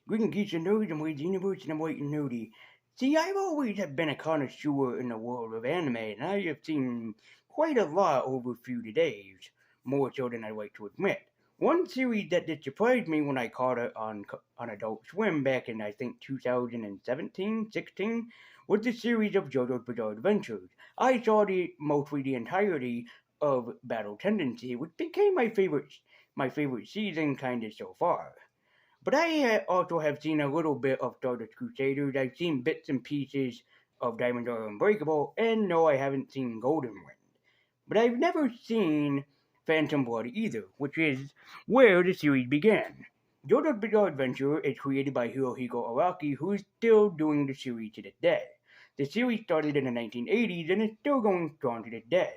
Greeting geeks and nerds and ways the universe and I'm white and nerdy. See, I've always have been a connoisseur in the world of anime, and I have seen quite a lot over a few days, more so than I like to admit. One series that did surprise me when I caught it on Adult Swim back in I think 2017, 16, was the series of Jojo's Bizarre Adventures. I saw mostly the entirety of Battle Tendency, which became my favorite season kinda so far. But I also have seen a little bit of Stardust Crusaders. I've seen bits and pieces of Diamond Are Unbreakable, and no, I haven't seen Golden Wind. But I've never seen Phantom Blood either, which is where the series began. JoJo's Bizarre Adventure is created by Hirohiko Araki, who is still doing the series to this day. The series started in the 1980s and is still going strong to this day.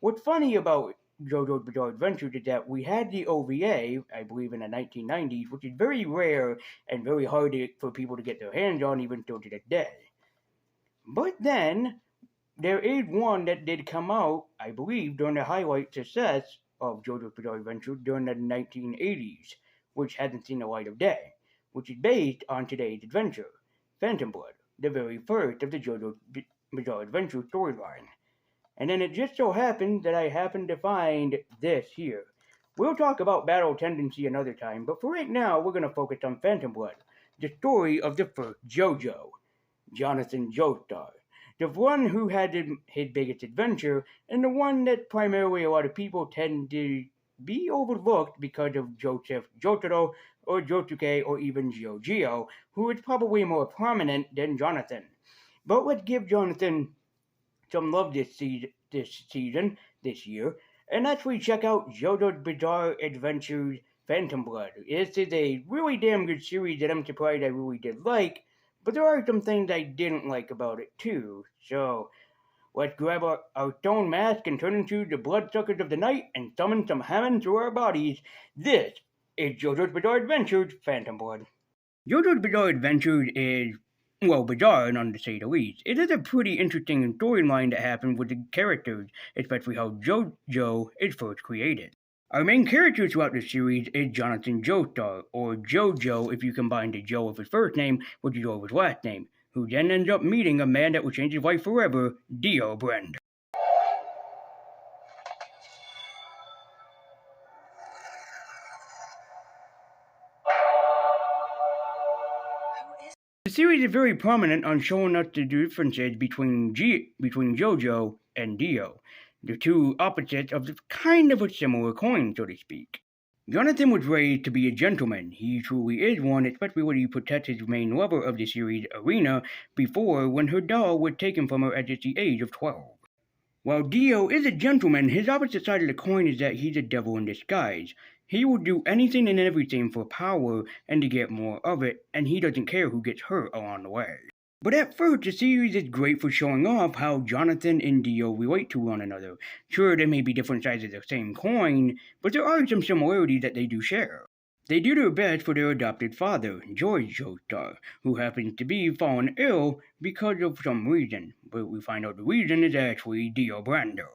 What's funny about JoJo's Bizarre Adventures is that we had the OVA, I believe, in the 1990s, which is very rare and very hard for people to get their hands on, even till to this day. But then, there is one that did come out, I believe, during the highlight success of JoJo's Bizarre Adventure during the 1980s, which hasn't seen the light of day, which is based on today's adventure, Phantom Blood, the very first of the JoJo's Bizarre Adventure storyline. And then it just so happened that I happened to find this here. We'll talk about Battle Tendency another time, but for right now, we're going to focus on Phantom Blood, the story of the first Jojo, Jonathan Joestar, the one who had his biggest adventure, and the one that primarily a lot of people tend to be overlooked because of Joseph Jotaro or Josuke or even Jojo, who is probably more prominent than Jonathan. But let's give Jonathan some love this year, and actually check out JoJo's Bizarre Adventures Phantom Blood. This is a really damn good series that I'm surprised I really did like, but there are some things I didn't like about it too. So let's grab our stone mask and turn into the bloodsuckers of the night and summon some Hammond through our bodies. This is JoJo's Bizarre Adventures Phantom Blood. JoJo's Bizarre Adventures is, well, bizarre, none to say the least. It is a pretty interesting storyline that happened with the characters, especially how Jojo is first created. Our main character throughout the series is Jonathan Joestar, or Jojo if you combine the Joe of his first name with the Joe of his last name, who then ends up meeting a man that will change his life forever, Dio Brand. The series is very prominent on showing us the differences between Jojo and Dio, the two opposites of kind of a similar coin, so to speak. Jonathan was raised to be a gentleman. He truly is one, especially when he protects his main lover of the series, Arena, before when her doll was taken from her at just the age of 12. While Dio is a gentleman, his opposite side of the coin is that he's a devil in disguise. He will do anything and everything for power and to get more of it, and he doesn't care who gets hurt along the way. But at first, the series is great for showing off how Jonathan and Dio relate to one another. Sure, there may be different sides of the same coin, but there are some similarities that they do share. They do their best for their adopted father, George Joestar, who happens to be fallen ill because of some reason, but we find out the reason is actually Dio Brando.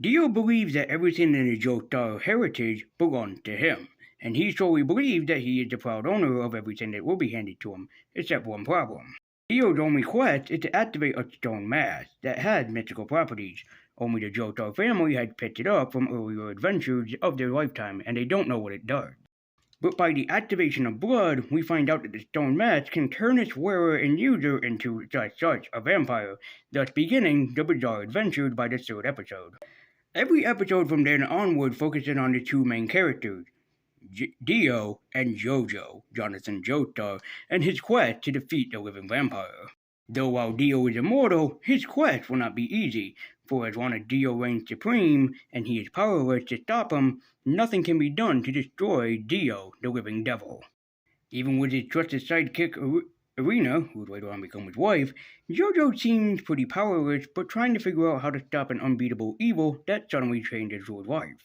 Dio believes that everything in the Joestar heritage belongs to him, and he solely believes that he is the proud owner of everything that will be handed to him, except one problem. Dio's only quest is to activate a stone mask that has mystical properties. Only the Joestar family had picked it up from earlier adventures of their lifetime, and they don't know what it does. But by the activation of blood, we find out that the stone mask can turn its wearer and user into such a vampire, thus beginning the bizarre adventures by the third episode. Every episode from then onward focuses on the two main characters, Dio and Jojo, Jonathan Joestar, and his quest to defeat the living vampire. Though while Dio is immortal, his quest will not be easy, for as long as Dio reigns supreme and he is powerless to stop him, nothing can be done to destroy Dio, the living devil. Even with his trusted sidekick Arena, who would later on become his wife, Jojo seems pretty powerless but trying to figure out how to stop an unbeatable evil that suddenly changes his life.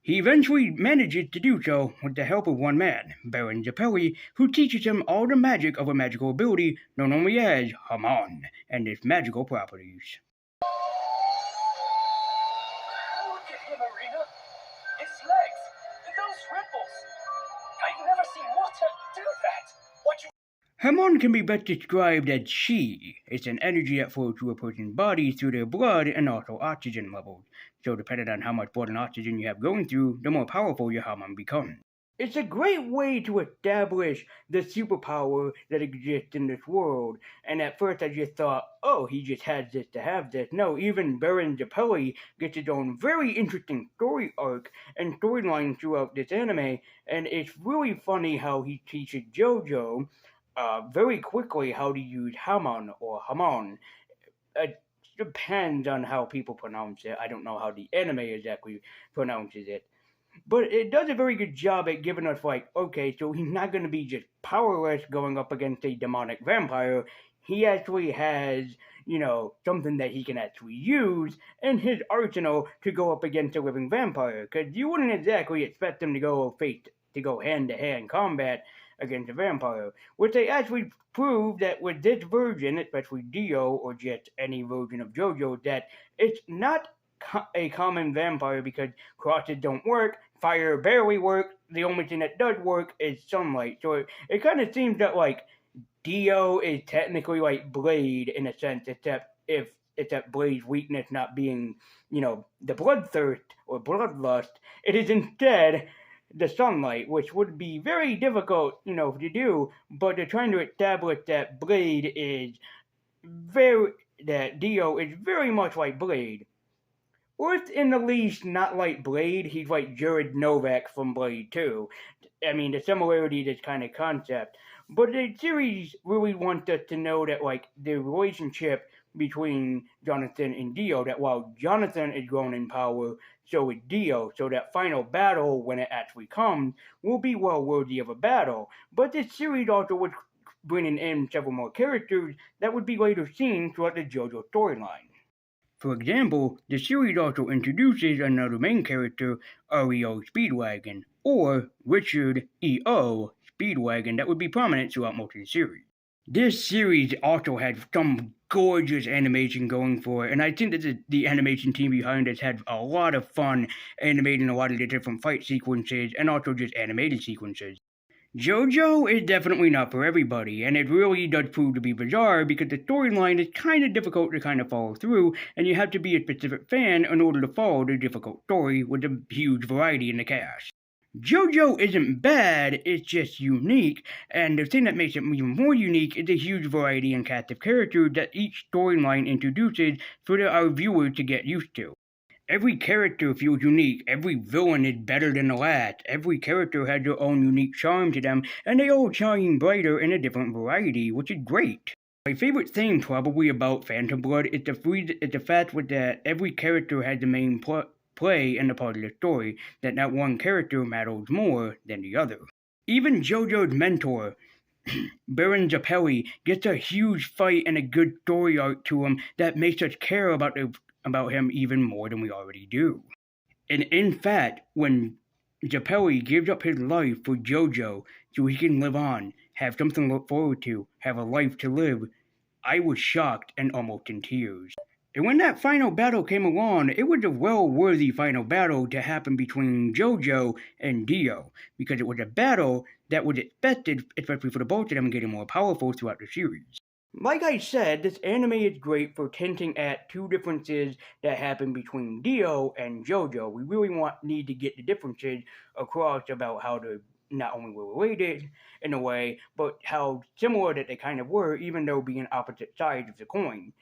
He eventually manages to do so with the help of one man, Baron Zappelli, who teaches him all the magic of a magical ability known only as Haman and its magical properties. Look at him, Arena! His legs! Those ripples! I've never seen water do that! What Hamon can be best described as chi. It's an energy that flows through a person's body through their blood and also oxygen levels. So depending on how much blood and oxygen you have going through, the more powerful your Hamon becomes. It's a great way to establish the superpower that exists in this world. And at first I just thought, oh, he just has this to have this. No, even Baron Japelli gets his own very interesting story arc and storyline throughout this anime. And it's really funny how he teaches Jojo very quickly how to use Hamon or Hamon. It depends on how people pronounce it. I don't know how the anime exactly pronounces it. But it does a very good job at giving us, like, okay, so he's not going to be just powerless going up against a demonic vampire. He actually has, something that he can actually use in his arsenal to go up against a living vampire. Because you wouldn't exactly expect him to go hand to hand combat against a vampire. Which they actually prove that with this version, especially Dio or just any version of JoJo, that it's not a common vampire because crosses don't work, fire barely works. The only thing that does work is sunlight. So it kind of seems that like Dio is technically like Blade in a sense, except Blade's weakness not being, the bloodthirst or bloodlust. It is instead the sunlight, which would be very difficult, to do. But they're trying to establish that that Dio is very much like Blade. Or if in the least not like Blade, he's like Jared Novak from Blade 2. I mean, the similarity is kind of concept. But the series really wants us to know that, like, the relationship between Jonathan and Dio, that while Jonathan is grown in power, so is Dio. So that final battle, when it actually comes, will be well worthy of a battle. But this series also was bringing in several more characters that would be later seen throughout the JoJo storyline. For example, the series also introduces another main character, REO Speedwagon, or Richard E.O. Speedwagon, that would be prominent throughout most of the series. This series also had some gorgeous animation going for it, and I think that the animation team behind it had a lot of fun animating a lot of the different fight sequences and also just animated sequences. JoJo is definitely not for everybody, and it really does prove to be bizarre because the storyline is kind of difficult to kind of follow through, and you have to be a specific fan in order to follow the difficult story with a huge variety in the cast. JoJo isn't bad, it's just unique, and the thing that makes it even more unique is the huge variety and cast of characters that each storyline introduces for our viewers to get used to. Every character feels unique, every villain is better than the last, every character has their own unique charm to them, and they all shine brighter in a different variety, which is great. My favorite thing probably about Phantom Blood is the fact that every character has the main play in the part of the story, that not one character matters more than the other. Even JoJo's mentor, Baron Japelli, gets a huge fight and a good story arc to him that makes us care about him even more than we already do. And in fact, when Japelli gives up his life for Jojo so he can live on, have something to look forward to, have a life to live, I was shocked and almost in tears. And when that final battle came along, it was a well-worthy final battle to happen between Jojo and Dio, because it was a battle that was expected, especially for the both of them getting more powerful throughout the series. Like I said, this anime is great for hinting at two differences that happen between Dio and JoJo. We really need to get the differences across about how they not only were related in a way, but how similar that they kind of were, even though being opposite sides of the coin.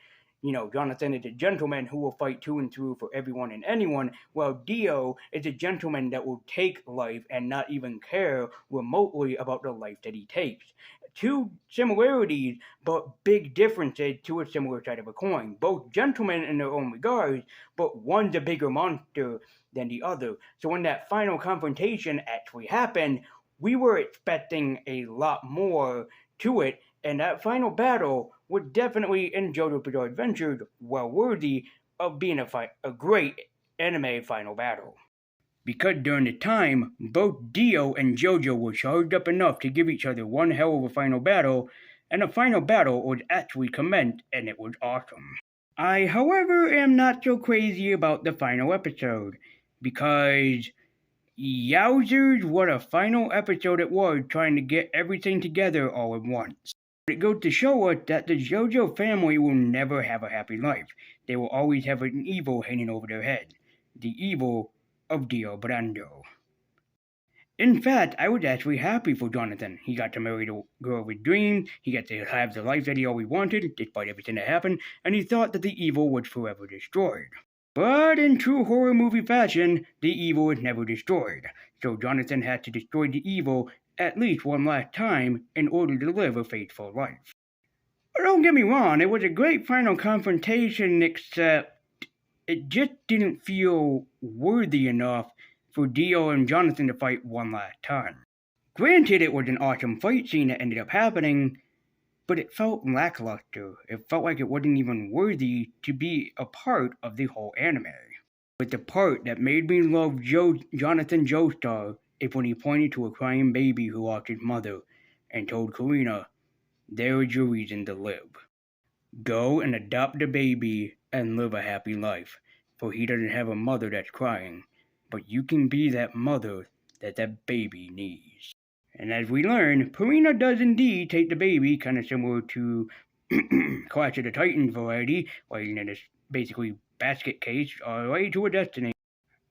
Jonathan is a gentleman who will fight to and through for everyone and anyone, while Dio is a gentleman that will take life and not even care remotely about the life that he takes. Two similarities, but big differences to a similar side of a coin. Both gentlemen in their own regards, but one's a bigger monster than the other. So when that final confrontation actually happened, we were expecting a lot more to it, and that final battle was definitely, in JoJo's Bizarre Adventures, well worthy of being a great anime final battle. Because during the time, both Dio and Jojo were charged up enough to give each other one hell of a final battle, and the final battle would actually commence, and it was awesome. I, however, am not so crazy about the final episode, because yowzers, what a final episode it was trying to get everything together all at once. It goes to show us that the Jojo family will never have a happy life. They will always have an evil hanging over their head. The evil of Dio Brando. In fact, I was actually happy for Jonathan. He got to marry the girl of his dreams, he got to have the life that he always wanted, despite everything that happened, and he thought that the evil was forever destroyed. But in true horror movie fashion, the evil is never destroyed. So Jonathan had to destroy the evil at least one last time in order to live a faithful life. But don't get me wrong, it was a great final confrontation, except it just didn't feel worthy enough for Dio and Jonathan to fight one last time. Granted, it was an awesome fight scene that ended up happening, but it felt lackluster. It felt like it wasn't even worthy to be a part of the whole anime. But the part that made me love Jonathan Joestar is when he pointed to a crying baby who lost his mother and told Karina, "There is your reason to live. Go and adopt the baby and live a happy life, for he doesn't have a mother that's crying, but you can be that mother that baby needs." And as we learn, Karina does indeed take the baby, kind of similar to Clash of the Titans variety, like in this basically basket case, all the way to a destiny.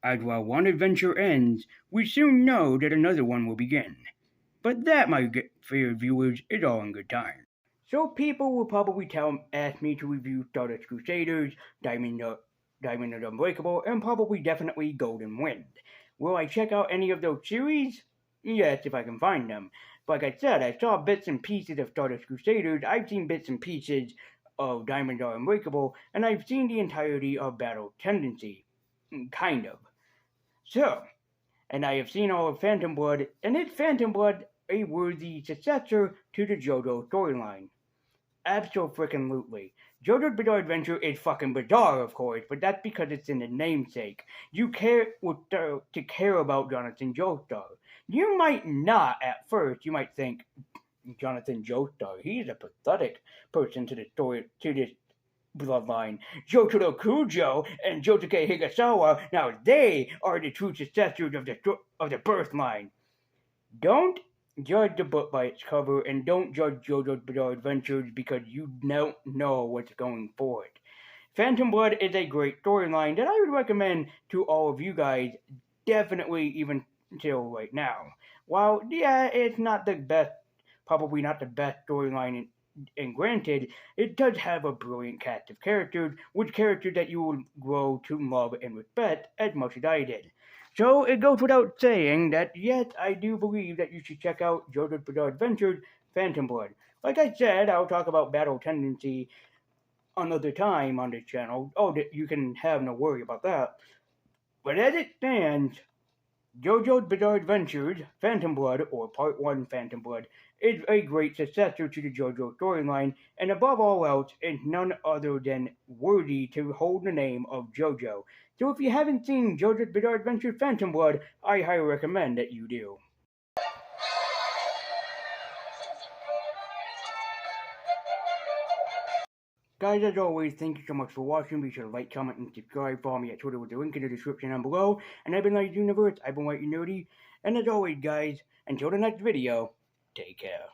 As while one adventure ends, we soon know that another one will begin. But that, my fair viewers, is all in good time. So people will probably ask me to review Stardust Crusaders, Diamond is Unbreakable, and probably definitely Golden Wind. Will I check out any of those series? Yes, if I can find them. Like I said, I saw bits and pieces of Stardust Crusaders, I've seen bits and pieces of Diamond Are Unbreakable, and I've seen the entirety of Battle Tendency. Kind of. So, and I have seen all of Phantom Blood, and is Phantom Blood a worthy successor to the Jojo storyline? Abso-freaking-lutely. Jojo's Bizarre Adventure is fucking bizarre, of course, but that's because it's in the namesake. You care to care about Jonathan Joestar. You might not at first. You might think, Jonathan Joestar, he's a pathetic person to the story, to this bloodline. Jotaro Kujo and Josuke Higasawa, now they are the true successors of the birth line. Don't judge the book by its cover, and don't judge JoJo's Bizarre Adventures because you don't know what's going forward. Phantom Blood is a great storyline that I would recommend to all of you guys, definitely even until right now. While, yeah, it's not the best, probably not the best storyline, and granted, it does have a brilliant cast of characters, with characters that you will grow to love and respect as much as I did. So it goes without saying that yes, I do believe that you should check out JoJo's Bizarre Adventures, Phantom Blood. Like I said, I'll talk about Battle Tendency another time on this channel. Oh, you can have no worry about that. But as it stands, JoJo's Bizarre Adventures, Phantom Blood, or Part 1 Phantom Blood, is a great successor to the JoJo storyline, and above all else, is none other than worthy to hold the name of JoJo. So if you haven't seen JoJo's Bizarre Adventure Phantom Blood, I highly recommend that you do. Guys, as always, thank you so much for watching. Be sure to like, comment, and subscribe. Follow me at Twitter with the link in the description down below. And I've been Light Universe, I've been White and Nerdy. And as always, guys, until the next video, take care.